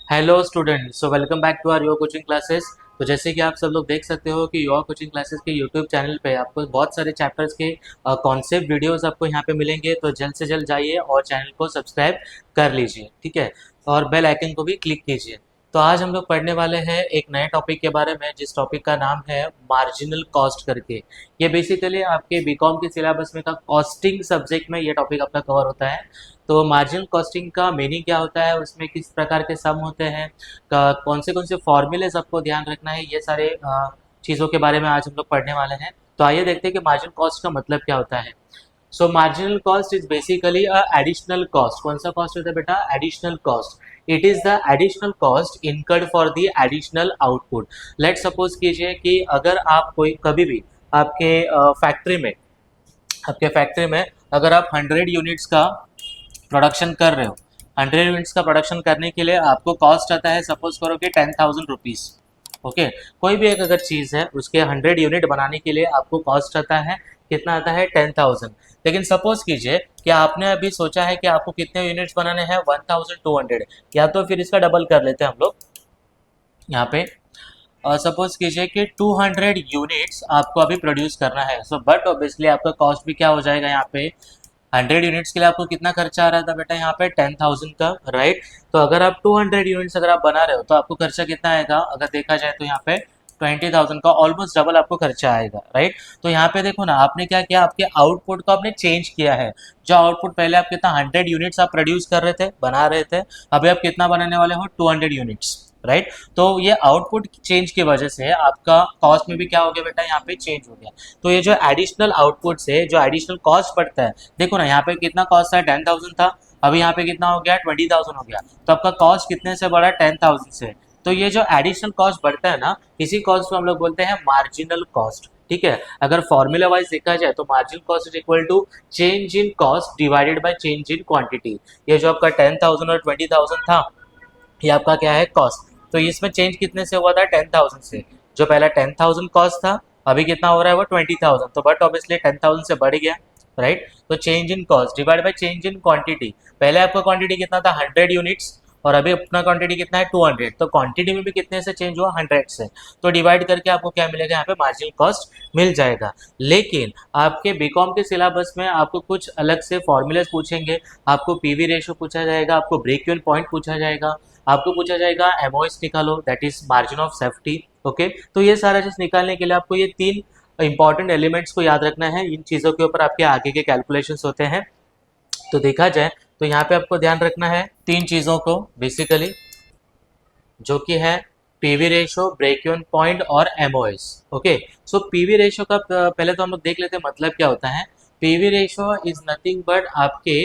Hello student, so welcome back to our yoga coaching classes. तो जैसे कि आप सब लोग देख सकते हो कि योगा कोचिंग क्लासेस के यूट्यूब चैनल पे आपको बहुत सारे चैप्टर्स के कॉन्सेप्ट वीडियोस आपको यहाँ पे मिलेंगे। तो जल्द से जल्द जाइए और चैनल को सब्सक्राइब कर लीजिए, ठीक है। और बेल आइकन को भी क्लिक कीजिए। तो आज हम लोग पढ़ने वाले हैं एक नए टॉपिक के बारे में, जिस टॉपिक का नाम है मार्जिनल कॉस्ट करके। ये बेसिकली आपके बीकॉम के सिलेबस में का कॉस्टिंग सब्जेक्ट में ये टॉपिक आपका कवर होता है। तो मार्जिनल कॉस्टिंग का मीनिंग क्या होता है, उसमें किस प्रकार के सम होते हैं, कौन से फॉर्मूले सबको ध्यान रखना है, ये सारे चीज़ों के बारे में आज हम लोग पढ़ने वाले हैं। तो आइए देखते हैं कि मार्जिनल कॉस्ट का मतलब क्या होता है। सो marginal cost is basically a additional cost. कौन सा कॉस्ट होता है बेटा? Additional cost. It is the additional cost incurred for the additional output. Let suppose कीजिए कि अगर आप कोई कभी भी आपके फैक्ट्री में अगर आप 100 यूनिट्स का प्रोडक्शन कर रहे हो, 100 यूनिट्स का प्रोडक्शन करने के लिए आपको कॉस्ट आता है, सपोज करो कि 10,000 रुपीज़। ओके, कोई भी एक अगर चीज़ है उसके 100 यूनिट बनाने के लिए आपको कॉस्ट आता है, कितना आता है? 10,000। लेकिन सपोज कीजिए कि आपने अभी सोचा है कि आपको कितने यूनिट्स बनाने हैं? 1,200। या तो फिर इसका डबल कर लेते हैं हम लोग यहाँ पे। सपोज कीजिए कि 200 यूनिट्स आपको अभी प्रोड्यूस करना है। सो बट ऑब्वियसली आपका कॉस्ट भी क्या हो जाएगा यहाँ पे? 100 यूनिट्स के लिए आपको कितना खर्चा आ रहा था बेटा यहाँ पे? 10,000 का, राइट। तो अगर आप 200 यूनिट्स अगर आप बना रहे हो तो आपको खर्चा कितना आएगा? अगर देखा जाए तो यहाँ पे 20,000 का ऑलमोस्ट डबल आपको खर्चा आएगा, राइट। तो यहाँ पे देखो ना, आपने क्या किया, आपके आउटपुट को आपने चेंज किया है। जो आउटपुट पहले आप कितना 100 यूनिट्स आप प्रोड्यूस कर रहे थे, बना रहे थे, अभी आप कितना बनाने वाले हो? 200 यूनिट्स, राइट। तो ये आउटपुट चेंज की वजह से आपका कॉस्ट में भी क्या हो गया बेटा? यहाँ पे चेंज हो गया। तो ये जो एडिशनल आउटपुट से जो एडिशनल कॉस्ट पड़ता है, देखो ना यहाँ पे कितना कॉस्ट था? 10,000 था, अभी यहाँ पे कितना हो गया? 20,000 हो गया। तो आपका कॉस्ट कितने से बढ़ा? 10,000 से। तो ये जो एडिशनल कॉस्ट बढ़ता है ना, इसी कॉस्ट को हम लोग बोलते हैं मार्जिनल कॉस्ट, ठीक है। अगर फॉर्मूला वाइज देखा जाए तो marginal cost is equal to change in cost divided by change in quantity. ये जो आपका 10,000 और 20,000 था, ये आपका क्या है? कॉस्ट। तो इसमें चेंज कितने से हुआ था? 10,000 से। जो पहला 10,000 कॉस्ट था, अभी कितना हो रहा है? वो 20,000। तो बट ऑब्वियसली 10,000 से बढ़ गया, राइट। तो change in cost divide bye change in quantity. पहले आपका क्वांटिटी कितना था? 100 यूनिट्स, और अभी अपना क्वांटिटी कितना है? 200। तो क्वांटिटी में भी कितने से चेंज हुआ? 100 से। तो डिवाइड करके आपको क्या मिलेगा? यहाँ पे मार्जिनल कॉस्ट मिल जाएगा। लेकिन आपके बीकॉम के सिलेबस में आपको कुछ अलग से फॉर्मूलेस पूछेंगे। आपको पीवी रेशियो पूछा जाएगा, आपको ब्रेक इवन पॉइंट पूछा जाएगा, आपको पूछा जाएगा एमओएस निकालो, that is margin of safety. Okay, तो ये सारा चीज निकालने के लिए आपको ये तीन इंपॉर्टेंट एलिमेंट्स को याद रखना है। इन चीज़ों के ऊपर आपके आगे के कैलकुलेशंस होते हैं। तो देखा जाए तो यहाँ पे आपको ध्यान रखना है तीन चीज़ों को बेसिकली, जो कि है PV ratio, break even point और MOS. Okay, so PV ratio का पहले तो हम लोग देख लेते हैं मतलब क्या होता है। PV ratio is nothing but आपके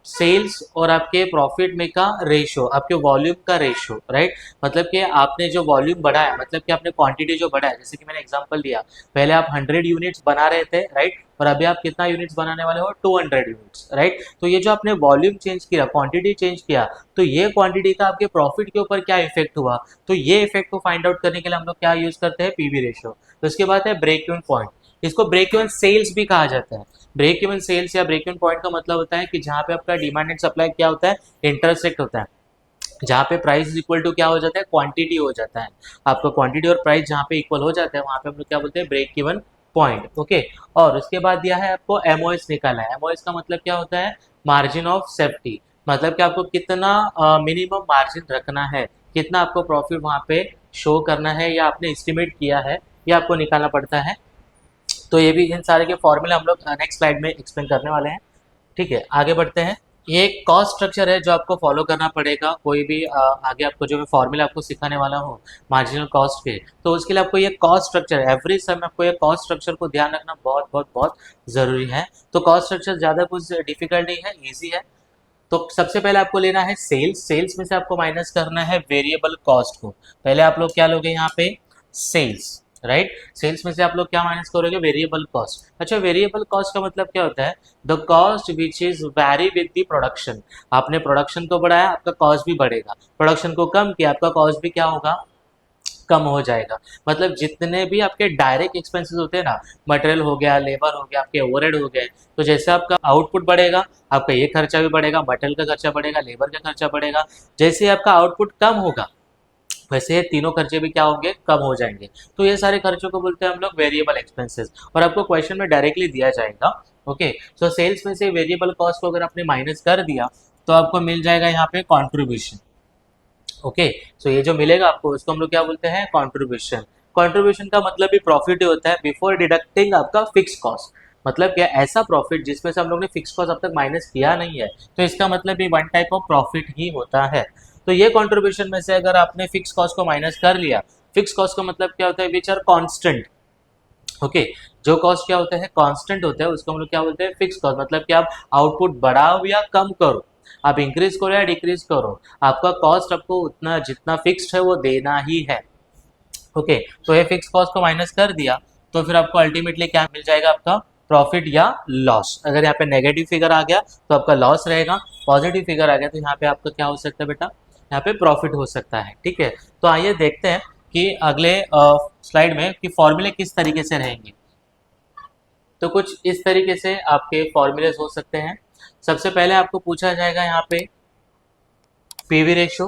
सेल्स और आपके प्रॉफिट में का रेशो, आपके वॉल्यूम का रेशो, राइट। मतलब कि आपने जो वॉल्यूम बढ़ाया, मतलब कि आपने क्वांटिटी जो बढ़ाया, जैसे कि मैंने एग्जांपल दिया, पहले आप 100 यूनिट्स बना रहे थे, राइट, और अभी आप कितना यूनिट्स बनाने वाले हो? 200 यूनिट्स, राइट। तो ये जो आपने वॉल्यूम चेंज किया, क्वांटिटी चेंज किया, तो ये क्वांटिटी का आपके प्रॉफिट के ऊपर क्या इफेक्ट हुआ, तो ये इफेक्ट को फाइंड आउट करने के लिए हम लोग क्या यूज करते हैं? PV ratio. तो इसके बाद है ब्रेक इवन पॉइंट। इसको ब्रेक इवन सेल्स भी कहा जाता है। ब्रेक इवन सेल्स या ब्रेक इवन पॉइंट का मतलब होता है कि जहाँ पे आपका डिमांड एंड सप्लाई क्या होता है? इंटरसेक्ट होता है। जहाँ पे प्राइस इज इक्वल टू क्या हो जाता है? क्वांटिटी हो जाता है। आपका क्वांटिटी और प्राइस जहाँ पे इक्वल हो जाता है, वहाँ पे हम लोग क्या बोलते हैं? Break even point. ओके, और उसके बाद दिया है आपको एमओएस निकाला है। एमओएस का मतलब क्या होता है? Margin of safety. मतलब कि आपको कितना मिनिमम मार्जिन रखना है, कितना आपको प्रॉफिट वहाँ पे शो करना है, या आपने एस्टिमेट किया है, या आपको निकालना पड़ता है। तो ये भी, इन सारे के फॉर्मूले हम लोग नेक्स्ट स्लाइड में एक्सप्लेन करने वाले हैं, ठीक है। आगे बढ़ते हैं। ये एक कॉस्ट स्ट्रक्चर है जो आपको फॉलो करना पड़ेगा। कोई भी आगे आपको जो मैं फॉर्मूला आपको सिखाने वाला हूँ मार्जिनल कॉस्ट के, तो उसके लिए आपको ये कॉस्ट स्ट्रक्चर, एवरी समय आपको ये कॉस्ट स्ट्रक्चर को ध्यान रखना बहुत बहुत बहुत ज़रूरी है। तो कॉस्ट स्ट्रक्चर ज़्यादा कुछ डिफिकल्ट नहीं है, ईजी है। तो सबसे पहले आपको लेना है सेल्स। सेल्स में से आपको माइनस करना है वेरिएबल कॉस्ट को। पहले आप लोग क्या लोगे यहाँ पे? Sales, right. सेल्स में से आप लोग क्या माइनस करोगे? Variable cost. अच्छा, वेरिएबल कॉस्ट का मतलब क्या होता है? The cost which is vary with the production. आपने प्रोडक्शन को बढ़ाया, आपका कॉस्ट भी बढ़ेगा। प्रोडक्शन को कम किया, आपका कॉस्ट भी क्या होगा? कम हो जाएगा। मतलब जितने भी आपके डायरेक्ट एक्सपेंसेस होते हैं ना, मटेरियल हो गया, लेबर हो गया, आपके ओवरहेड हो गए, तो जैसे आपका आउटपुट बढ़ेगा, आपका ये खर्चा भी बढ़ेगा, मटेरियल का खर्चा बढ़ेगा, लेबर का खर्चा बढ़ेगा। जैसे ही आपका आउटपुट कम होगा, वैसे ये तीनों खर्चे भी क्या होंगे, कम हो जाएंगे। तो ये सारे खर्चों को बोलते हैं हम लोग वेरिएबल एक्सपेंसेस, और आपको क्वेश्चन में डायरेक्टली दिया जाएगा। ओके, सो सेल्स में से वेरिएबल कॉस्ट को अगर आपने माइनस कर दिया, तो आपको मिल जाएगा यहाँ पे कॉन्ट्रीब्यूशन। ओके, सो ये जो मिलेगा आपको, इसको हम लोग क्या बोलते हैं, कॉन्ट्रीब्यूशन। कॉन्ट्रीब्यूशन का मतलब भी प्रॉफिट ही होता है बिफोर डिडक्टिंग आपका फिक्स कॉस्ट। मतलब क्या, ऐसा प्रॉफिट जिसमें से हम लोग ने फिक्स कॉस्ट अब तक माइनस किया नहीं है, तो इसका मतलब भी वन टाइप ऑफ प्रॉफिट ही होता है। तो ये कॉन्ट्रीब्यूशन में से अगर आपने फिक्स कॉस्ट को माइनस कर लिया, फिक्स कॉस्ट का मतलब क्या होता है, विच आर कॉन्स्टेंट। ओके, जो कॉस्ट क्या होता है, कांस्टेंट होता है, उसको हम लोग क्या बोलते हैं, फिक्स कॉस्ट। मतलब कि आप आउटपुट बढ़ाओ या कम करो, आप इंक्रीज करो या डिक्रीज करो, आपका कॉस्ट आपको उतना जितना फिक्स्ड है वो देना ही है। ओके, तो ये फिक्स कॉस्ट को माइनस कर दिया, तो फिर आपको अल्टीमेटली क्या मिल जाएगा, आपका प्रॉफिट या लॉस। अगर यहाँ पे नेगेटिव फिगर आ गया तो आपका लॉस रहेगा, पॉजिटिव फिगर आ गया तो यहाँ पे आपका क्या हो सकता है बेटा, यहाँ पे प्रॉफिट हो सकता है। ठीक है, तो आइए देखते हैं कि अगले स्लाइड में कि फॉर्मूले किस तरीके से रहेंगे। तो कुछ इस तरीके से आपके फॉर्मूलेज हो सकते हैं। सबसे पहले आपको पूछा जाएगा यहाँ पे पीवी रेशियो।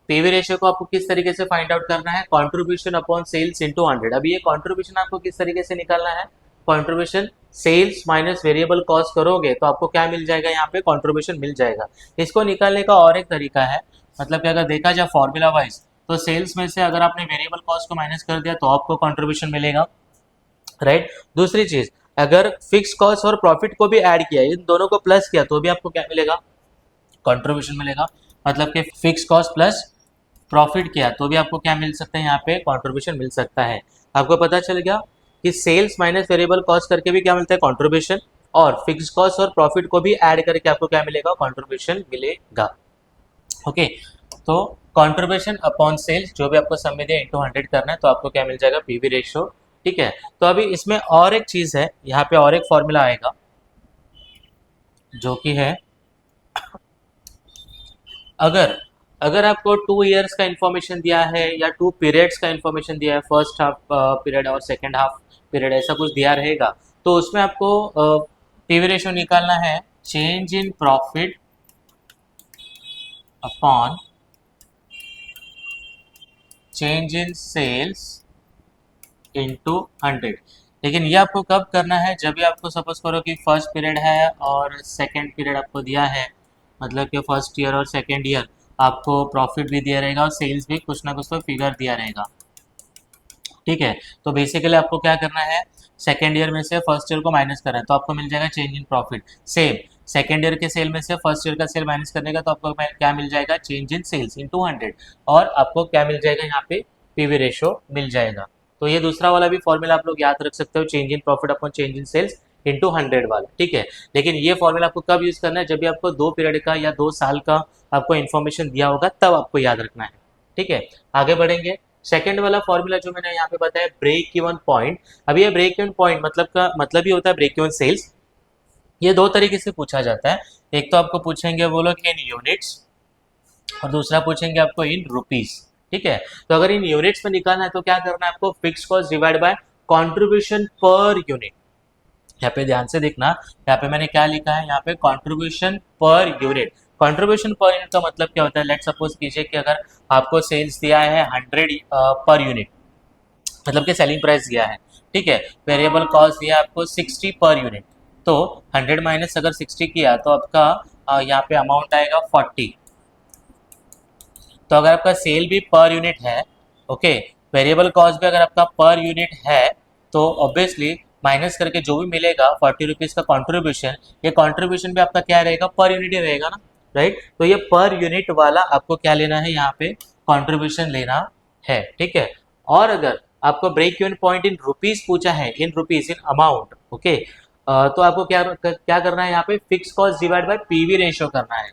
पीवी रेशियो को आपको किस तरीके से फाइंड आउट करना है, कंट्रीब्यूशन अपॉन सेल्स इनटू 100। अभी ये कंट्रीब्यूशन आपको किस तरीके से निकालना है, contribution sales minus variable cost करोगे तो आपको क्या मिल जाएगा, यहाँ पे कंट्रीब्यूशन मिल जाएगा। इसको निकालने का और एक तरीका है, मतलब कि अगर देखा जाए फॉर्मूला वाइज, तो सेल्स में से अगर आपने वेरिएबल कॉस्ट को माइनस कर दिया तो आपको कंट्रीब्यूशन मिलेगा, राइट। दूसरी चीज, अगर फिक्स कॉस्ट और प्रॉफिट को भी ऐड किया, इन दोनों को प्लस किया, तो भी आपको क्या मिलेगा, कंट्रीब्यूशन मिलेगा। मतलब कि फिक्स कॉस्ट प्लस प्रॉफिट किया तो भी आपको क्या मिल सकता है, यहाँ पे कंट्रीब्यूशन मिल सकता है। आपको पता चल गया कि सेल्स माइनस वेरिएबल कॉस्ट करके भी क्या मिलता है, कंट्रीब्यूशन, और फिक्स कॉस्ट और प्रॉफिट को भी ऐड करके आपको क्या मिलेगा, कंट्रीब्यूशन मिलेगा। ओके, तो कंट्रीब्यूशन अपॉन सेल्स जो भी आपको सम में दिया इनटू 100 करना है, तो आपको क्या मिल जाएगा, पीवी रेशियो। ठीक है, तो अभी इसमें और एक चीज है, यहाँ पे और एक फॉर्मूला आएगा जो कि है, अगर अगर आपको 2 ईयर्स का इन्फॉर्मेशन दिया है या 2 पीरियड्स का इन्फॉर्मेशन दिया है, फर्स्ट हाफ पीरियड और सेकेंड हाफ पीरियड, ऐसा कुछ दिया रहेगा, तो उसमें आपको पीवी रेशियो निकालना है, change in profit upon change in sales into 100। लेकिन ये आपको कब करना है, जब भी आपको सपोज करो कि फर्स्ट पीरियड है और सेकेंड पीरियड आपको दिया है, मतलब कि फर्स्ट ईयर और सेकेंड ईयर आपको प्रॉफिट भी दिया रहेगा और सेल्स भी कुछ ना कुछ तो फिगर दिया रहेगा। ठीक है, तो बेसिकली आपको क्या करना है, सेकेंड ईयर में से फर्स्ट ईयर को माइनस करना है, तो आपको मिल जाएगा change in profit. Same second year के सेल में से फर्स्ट ईयर का सेल माइनस करने का, तो आपको क्या मिल जाएगा, चेंज इन सेल्स इनटू 100, और आपको क्या मिल जाएगा, यहाँ पे पीवी रेशियो मिल जाएगा। तो ये दूसरा वाला भी फॉर्मूला आप लोग याद रख सकते हो, change in profit upon change in sales into 100 वाला। ठीक है, लेकिन ये फॉर्मूला आपको कब यूज करना है, जब भी आपको 2 पीरियड का या 2 साल का आपको इन्फॉर्मेशन दिया होगा, तब आपको याद रखना है। ठीक है, आगे बढ़ेंगे। सेकंड वाला फॉर्मूला जो मैंने यहाँ पे बताया, ब्रेक इवन पॉइंट। अभी ये ब्रेक इवन पॉइंट मतलब का मतलब ही होता है ब्रेक इवन सेल्स। ये दो तरीके से पूछा जाता है, एक तो आपको पूछेंगे वो लोग इन यूनिट्स, और दूसरा पूछेंगे आपको इन रुपीस। ठीक है, तो अगर इन यूनिट्स में निकालना है तो क्या करना है आपको, fix cost divide by contribution per unit. यहाँ पे ध्यान से देखना, यहाँ पे मैंने क्या लिखा है, यहाँ पे contribution per unit. Contribution per unit का मतलब क्या होता है, लेट सपोज कीजिए कि अगर आपको सेल्स दिया है 100 पर यूनिट, मतलब कि सेलिंग प्राइस दिया है, ठीक है, वेरिएबल कॉस्ट दिया है आपको 60 पर यूनिट, तो 100 माइनस अगर 60 किया तो आपका यहाँ पे अमाउंट आएगा 40। तो अगर आपका सेल भी पर यूनिट है, ओके, वेरिएबल कॉस्ट भी अगर आपका पर यूनिट है, तो ऑब्वियसली माइनस करके जो भी मिलेगा 40 रुपीज़ का कंट्रीब्यूशन, ये कंट्रीब्यूशन भी आपका क्या रहेगा, पर यूनिट ही रहेगा ना, राइट। तो ये पर यूनिट वाला आपको क्या लेना है, यहाँ पे कंट्रीब्यूशन लेना है। ठीक है, और अगर आपको break even point in rupees पूछा है, in rupees, in amount, okay, तो आपको क्या करना है, यहाँ पे fix cost divide by PV ratio करना है।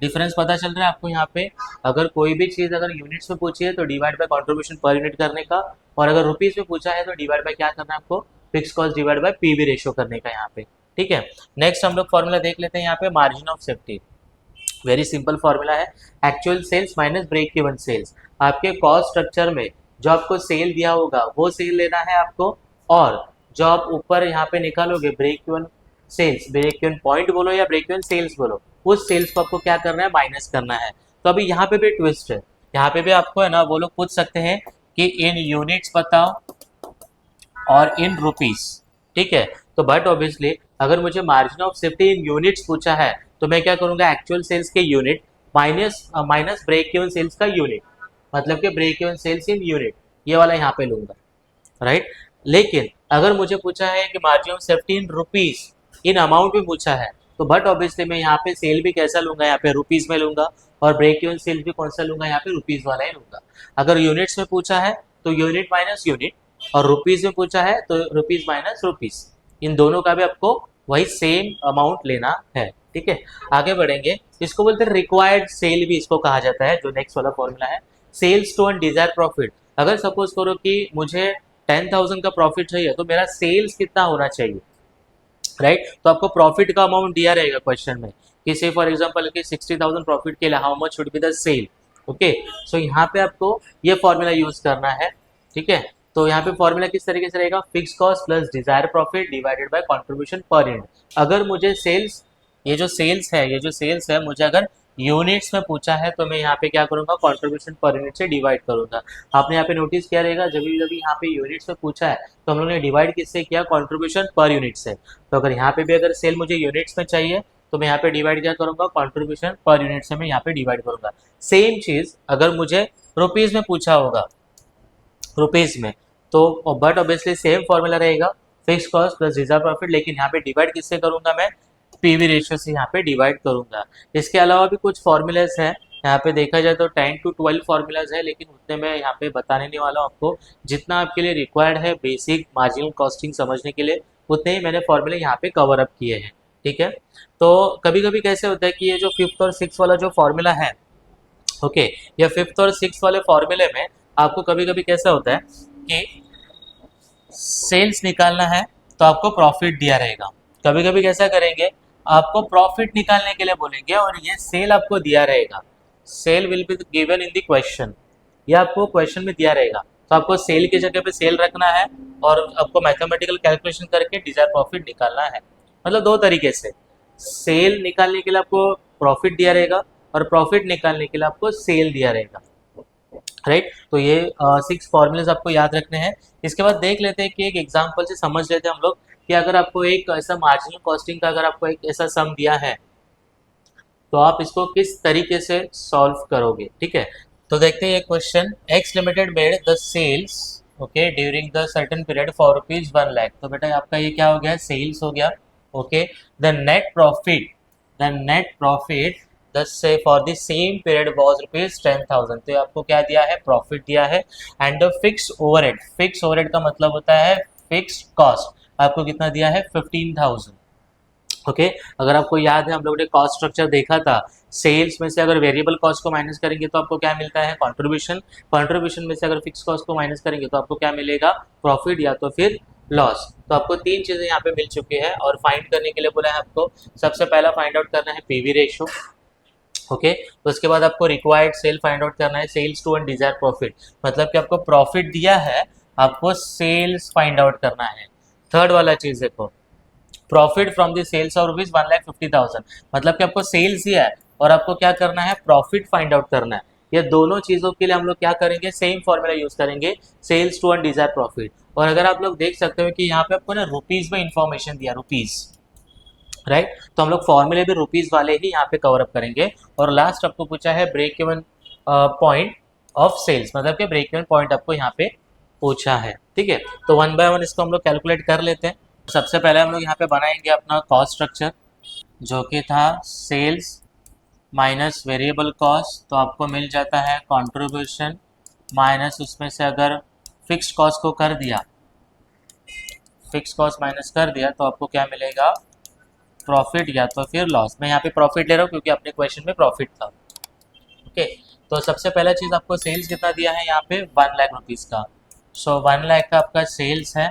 डिफरेंस पता चल रहा है आपको यहाँ पे, अगर कोई भी चीज अगर यूनिट्स में पूछी है तो divide by contribution per unit करने का, और अगर रुपीज में पूछा है तो डिवाइड बाय क्या करना है आपको, fix cost divide by PV ratio करने का यहाँ पे। ठीक है, नेक्स्ट हम लोग फॉर्मूला देख लेते हैं यहाँ पे, margin of safety. Very simple formula है, actual sales minus break even sales. आपके कॉस्ट स्ट्रक्चर में जो आपको सेल दिया होगा वो सेल लेना है आपको, और जो आप ऊपर यहाँ पे निकालोगे break even sales, break even point बोलो या ब्रेक इवन सेल्स बोलो, उस सेल्स को आपको क्या करना है, माइनस करना है। तो अभी यहाँ पे भी ट्विस्ट है, यहाँ पे भी आपको है ना वो लोग पूछ सकते हैं कि इन यूनिट्स बताओ और इन रुपीस, ठीक है। तो बट ऑब्वियसली अगर मुझे margin of safety in units पूछा है तो मैं क्या करूंगा, एक्चुअल सेल्स के unit minus break even sales का यूनिट, मतलब कि break even sales in unit, ये वाला यहाँ पे लूंगा, राइट। लेकिन अगर मुझे पूछा है कि margin of safety in rupees, in amount में पूछा है, तो बट ऑब्वियसली मैं यहाँ पे सेल भी कैसा लूंगा, यहाँ पे रुपीस में लूंगा, और ब्रेक इवन सेल भी कौन सा लूंगा, यहाँ पे रुपीस वाला ही लूंगा। अगर यूनिट्स में पूछा है तो यूनिट माइनस यूनिट, और रुपीस में पूछा है तो रुपीस माइनस रुपीस, इन दोनों का भी आपको वही सेम अमाउंट लेना है, ठीक है। आगे बढ़ेंगे, इसको बोलते हैं रिक्वायर्ड सेल भी इसको कहा जाता है, जो नेक्स्ट वाला फॉर्मूला है, sales to earn desire profit. अगर सपोज करो कि मुझे 10,000 का प्रॉफिट चाहिए तो मेरा सेल्स कितना होना चाहिए, राइट। तो आपको प्रॉफिट का अमाउंट दिया रहेगा क्वेश्चन में कि से फॉर एग्जांपल कि 60,000 प्रॉफिट के लिए how much should be the sale, okay. So यहाँ पे आपको ये फॉर्मूला यूज करना है, ठीक है। तो यहाँ पे फॉर्मूला किस तरीके से रहेगा, fix cost plus desire profit divided by contribution per unit. अगर मुझे सेल्स, ये जो सेल्स है मुझे अगर यूनिट्स में पूछा है तो मैं यहाँ पे क्या करूंगा, कंट्रीब्यूशन पर यूनिट से डिवाइड करूंगा। आपने यहाँ पे नोटिस किया रहेगा जब भी यहाँ पे यूनिट्स में पूछा है तो हम लोगों ने डिवाइड किससे किया, कंट्रीब्यूशन पर यूनिट से। तो अगर यहाँ पे भी अगर सेल मुझे यूनिट्स में चाहिए तो मैं यहाँ पे डिवाइड क्या करूंगा, कंट्रीब्यूशन पर यूनिट से मैं यहाँ पे डिवाइड करूंगा। सेम चीज अगर मुझे रुपीज में पूछा होगा, रुपीज में, तो बट ऑब्वियसली सेम फॉर्मूला रहेगा, fix cost plus reserve profit, लेकिन यहाँ पे डिवाइड किससे करूंगा, मैं पीवी रेशियो से यहाँ पे डिवाइड करूंगा। इसके अलावा भी कुछ फॉर्मूलाज हैं, यहाँ पे देखा जाए तो 10 to 12 फॉर्मूलाज है, लेकिन उतने मैं यहाँ पे बताने नहीं वाला हूँ आपको। जितना आपके लिए रिक्वायर्ड है बेसिक मार्जिनल कॉस्टिंग समझने के लिए, उतने ही मैंने फॉर्मूले यहाँ पे कवर अप किए हैं, ठीक है। तो कभी कभी कैसे होता है कि ये जो 5th और 6th वाला जो फॉर्मूला है, ओके, ये 5th और 6th वाले फॉर्मूले में आपको कभी कभी कैसा होता है कि सेल्स निकालना है तो आपको प्रॉफिट दिया रहेगा। कभी कभी कैसा करेंगे, आपको प्रॉफिट निकालने के लिए बोलेंगे और ये सेल आपको दिया रहेगा, sale will be given in the question, ये आपको क्वेश्चन में दिया रहेगा। तो आपको सेल की जगह पे सेल रखना है और आपको मैथमेटिकल कैलकुलेशन करके डिजायर प्रॉफिट निकालना है। मतलब दो तरीके से, सेल निकालने के लिए आपको प्रॉफिट दिया रहेगा और प्रॉफिट निकालने के लिए आपको सेल दिया रहेगा, राइट। तो ये 6 फॉर्मूलेज आपको याद रखने हैं। इसके बाद देख लेते हैं कि एक एग्जांपल से समझ लेते हैं हम लोग कि अगर आपको एक ऐसा मार्जिनल कॉस्टिंग का अगर आपको एक ऐसा सम दिया है तो आप इसको किस तरीके से सॉल्व करोगे, ठीक है। तो देखते हैं ये question, X limited made the sales, okay, during the certain period for rupees 1 lakh. तो बेटा आपका ये क्या हो गया, सेल्स हो गया, ओके। द नेट प्रॉफिट से for the same period was rupees 10,000। तो आपको क्या दिया है, प्रॉफिट दिया है। एंड द फिक्स ओवरहेड का मतलब होता है फिक्स्ड कॉस्ट, आपको कितना दिया है, 15,000, ओके। अगर आपको याद है हम लोगों ने कॉस्ट स्ट्रक्चर देखा था, सेल्स में से अगर वेरिएबल कॉस्ट को माइनस करेंगे तो आपको क्या मिलता है, कंट्रीब्यूशन में से अगर फिक्स कॉस्ट को माइनस करेंगे तो आपको क्या मिलेगा, प्रॉफिट या तो फिर लॉस। तो आपको 3 चीजें यहाँ पे मिल चुकी है और फाइंड करने के लिए बोला है आपको, सबसे पहला फाइंड आउट करना है पीवी रेशियो, ओके। तो उसके बाद आपको रिक्वायर्ड सेल फाइंड आउट करना है, sales to earn desire profit, मतलब कि आपको प्रॉफिट दिया है, आपको सेल्स फाइंड आउट करना है। थर्ड वाला चीज देखो, profit from the sales of rupees 1,50,000, मतलब कि आपको सेल्स दिया है और आपको क्या करना है, प्रॉफिट फाइंड आउट करना है। ये दोनों चीजों के लिए हम लोग क्या करेंगे, सेम फॉर्मूला यूज करेंगे, sales to earn desire profit. और अगर आप लोग देख सकते हो कि यहाँ पे आपको ना रुपीज में इंफॉर्मेशन दिया, रुपीज, राइट। तो हम लोग फॉर्मूले भी रुपीज वाले ही यहाँ पे कवर अप करेंगे। और लास्ट आपको पूछा है break even point of sales, मतलब कि ब्रेक इवन पॉइंट आपको यहाँ पे पूछा है, ठीक है। तो 1 by 1 इसको हम लोग कैलकुलेट कर लेते हैं। सबसे पहले हम लोग यहाँ पे बनाएंगे अपना कॉस्ट स्ट्रक्चर, जो कि था सेल्स माइनस वेरिएबल कॉस्ट। तो आपको मिल जाता है कंट्रीब्यूशन माइनस उसमें से अगर फिक्स्ड कॉस्ट को कर दिया, फिक्स कॉस्ट माइनस कर दिया तो आपको क्या मिलेगा, प्रॉफिट या तो फिर लॉस। मैं यहाँ पे प्रॉफिट ले रहा हूँ क्योंकि अपने क्वेश्चन में प्रॉफिट था, ओके। तो सबसे पहला चीज आपको सेल्स कितना दिया है यहाँ पे, 1 लाख रुपीज का। सो 1 लाख का आपका सेल्स है,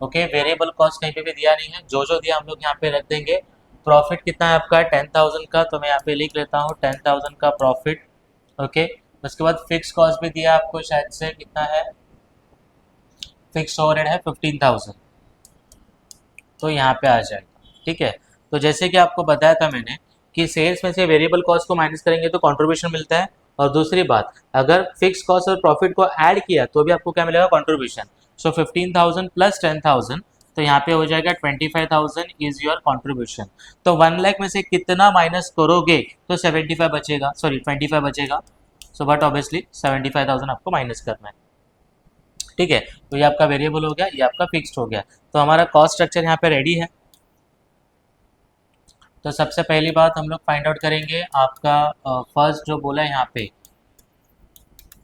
ओके। वेरिएबल कॉस्ट कहीं पे भी दिया नहीं है, जो दिया हम लोग यहाँ पे रख देंगे प्रॉफिट कितना है आपका 10,000 का, तो मैं यहाँ पे लिख लेता हूँ 10,000 का प्रॉफिट। ओके, उसके बाद फिक्स कॉस्ट भी दिया आपको, शायद से कितना है, फिक्स ओवरहेड है 15,000, तो यहाँ पे आ जाएगा। ठीक है, तो जैसे कि आपको बताया था मैंने कि सेल्स में से वेरिएबल कॉस्ट को माइनस करेंगे तो कंट्रीब्यूशन मिलता है, और दूसरी बात अगर फिक्स कॉस्ट और प्रॉफिट को ऐड किया तो भी आपको क्या मिलेगा, कंट्रीब्यूशन। सो 15,000 प्लस 10,000, तो यहाँ पे हो जाएगा 25,000 इज योर कंट्रीब्यूशन। तो 1 लाख में से कितना माइनस करोगे तो 75 बचेगा, सॉरी 25 बचेगा। सो बट ऑब्वियसली 75,000 आपको माइनस करना है। ठीक है, तो ये आपका वेरिएबल हो गया, ये आपका फिक्स्ड हो गया। तो हमारा कॉस्ट स्ट्रक्चर यहाँ पे रेडी है। तो सबसे पहली बात हम लोग फाइंड आउट करेंगे आपका फर्स्ट जो बोला है यहाँ पे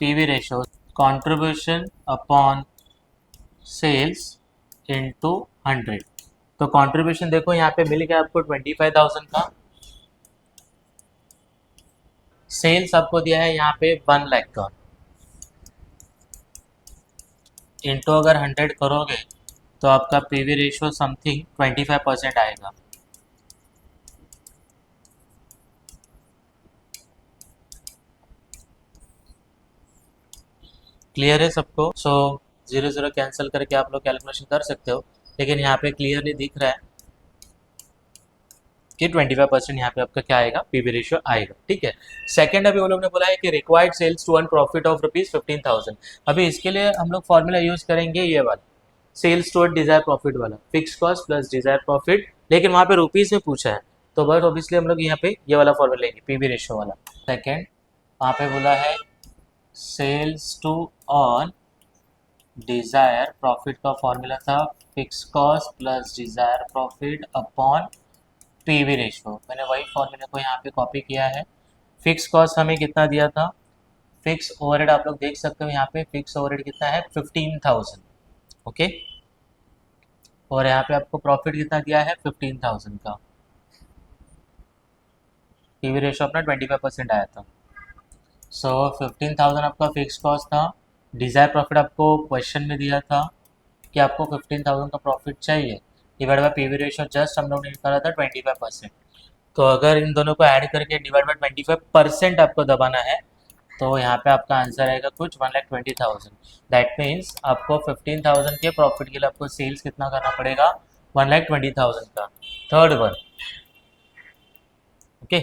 PV ratio, contribution upon sales into 100। तो कंट्रीब्यूशन देखो यहाँ पे मिल गया आपको 25,000 का, सेल्स आपको दिया है यहाँ पे 1 लाख का, इनटू अगर 100 करोगे तो आपका पीवी रेशियो समथिंग 25% आएगा। क्लियर है सबको? सो 0 कैंसिल करके आप लोग कैलकुलेशन कर सकते हो, लेकिन यहाँ पे क्लियरली दिख रहा है कि 25% यहाँ पे आपका क्या आएगा, पीवी रेशियो आएगा। ठीक है, सेकंड अभी वो लोग ने बोला है कि required sales to earn profit of ₹15,000। अभी इसके लिए हम लोग फॉर्मूला यूज करेंगे ये वाला, सेल्स टू डिजायर प्रॉफिट वाला, fix cost plus desire profit, लेकिन वहाँ पे रुपीज में पूछा है, तो बस ऑब्वियसली हम लोग यहाँ पे ये वाला फॉर्मूला लेंगे, पीवी रेशियो वाला। सेकेंड वहाँ पे बोला है sales to earn desire profit का फॉर्मूला था fix cost plus desire profit upon PV ratio. मैंने वही फॉर्मूले को यहाँ पे कॉपी किया है। फिक्स कॉस्ट हमें कितना दिया था, फिक्स ओवरहेड आप लोग देख सकते हो यहाँ पे, फिक्स ओवरहेड कितना है 15,000। ओके, और यहाँ पे आपको प्रॉफिट कितना दिया है 15,000 का, पीवी रेशियो अपना 25% आया था। सो 15,000 आपका फिक्स कॉस्ट था, डिजायर प्रॉफिट आपको क्वेश्चन में दिया था कि आपको 15,000 का प्रॉफिट चाहिए, divide by PV ratio just हम लोग ने निकाला था 25%। तो अगर इन दोनों को ऐड करके डिवाइड बाय 25% आपको दबाना है, तो यहाँ पे आपका आंसर आएगा कुछ 1,20,000। दैट मीन्स आपको 15,000 के प्रॉफिट के लिए आपको सेल्स कितना करना पड़ेगा, 1,20,000 का। Third one, okay,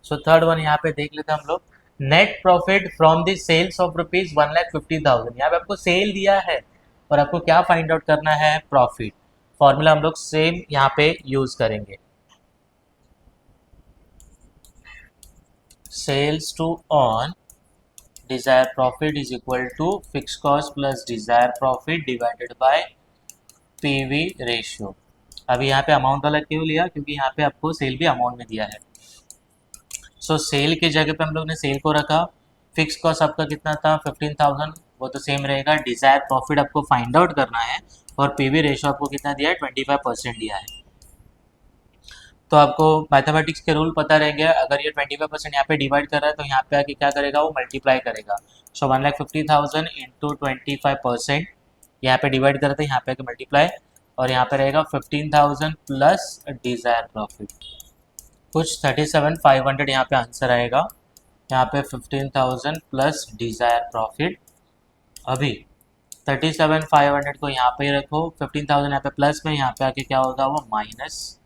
so third one यहाँ पे देख लेते हैं हम लोग, net profit from the sales of ₹1,50,000। यहाँ पे आपको सेल दिया है और आपको क्या फाइंड आउट करना है, प्रॉफिट। फॉर्मूला हम लोग सेम यहाँ पे यूज करेंगे, sales to earn desired profit is equal to fixed cost plus desired profit divided by PV ratio। अभी यहाँ पे अमाउंट वाला क्यों लिया, क्योंकि यहाँ पे आपको सेल भी अमाउंट में दिया है। सो सेल की जगह पे हम लोग ने सेल को रखा, फिक्स कॉस्ट आपका कितना था 15,000, वो तो सेम रहेगा, डिजायर प्रॉफिट आपको फाइंड आउट करना है, और पीवी रेशियो आपको कितना दिया है 25% दिया है। तो आपको मैथमेटिक्स के रूल पता रहेंगे, अगर ये 25% यहाँ पे डिवाइड कर रहा है तो यहाँ पे आके क्या करेगा, वो मल्टीप्लाई करेगा। सो 1,50,000 इंटू 25%, यहाँ पे डिवाइड कर रहा था, यहाँ पे आके मल्टीप्लाई, और यहाँ पे रहेगा 15,000 प्लस डिजायर प्रॉफिट, कुछ 37,500 यहाँ पे आंसर आएगा। यहाँ पे 15,000 प्लस डिजायर प्रॉफिट, अभी 37,500 को यहाँ पे ही रखो, 15,000 यहाँ पे प्लस में, यहाँ पे आके क्या होगा, वो minus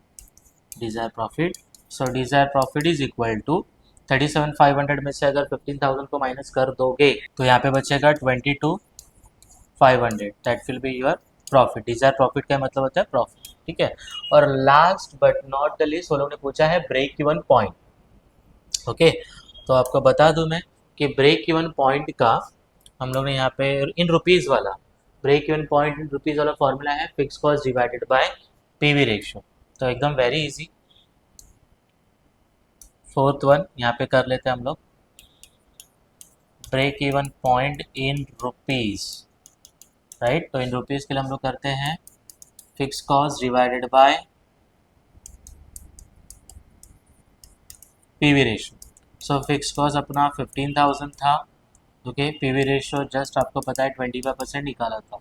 desire profit. So desire profit is equal to 37,500 में से अगर 15,000 को माइनस कर दोगे तो यहाँ पे बचेगा 22,500, that will be your profit. Dzire profit का मतलब होता है प्रॉफिट। ठीक है, और last but not the least वो लोग ने पूछा है ब्रेक इवन पॉइंट। ओके, तो आपको बता दूं मैं कि ब्रेक इवन पॉइंट का हम लोग ने यहाँ पे इन रुपीज़ वाला, break even point in rupees वाला फॉर्मूला है fix cost divided by PV ratio. तो एकदम वेरी इजी। फोर्थ वन यहाँ पे कर लेते हैं हम लोग, break even point in rupees, right. तो इन रुपीज के लिए हम लोग करते हैं fix cost divided by PV ratio. So fix cost अपना 15,000 था, ओके, पीवी रेशियो जस्ट आपको पता है 25% निकाला था,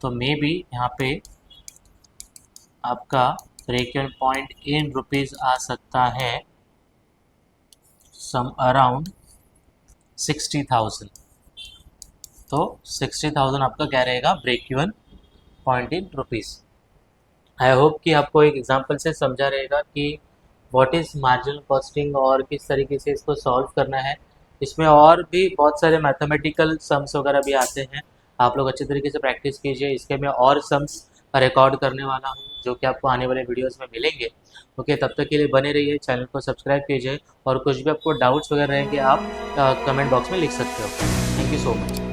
तो मे बी यहाँ पे आपका break even point in rupees आ सकता है सम अराउंड 60,000। तो 60,000 आपका क्या रहेगा break even point in rupees. I hope कि आपको एक एग्जांपल से समझा रहेगा कि व्हाट इज़ मार्जिनल कॉस्टिंग और किस तरीके से इसको सॉल्व करना है। इसमें और भी बहुत सारे मैथमेटिकल सम्स वगैरह भी आते हैं, आप लोग अच्छे तरीके से प्रैक्टिस कीजिए। इसके मैं और सम्स रिकॉर्ड करने वाला हूँ जो कि आपको आने वाले वीडियोस में मिलेंगे। ओके, तब तक के लिए बने रहिए, चैनल को सब्सक्राइब कीजिए और कुछ भी आपको डाउट्स वगैरह रहेंगे आप कमेंट बॉक्स में लिख सकते हो। Thank you so much.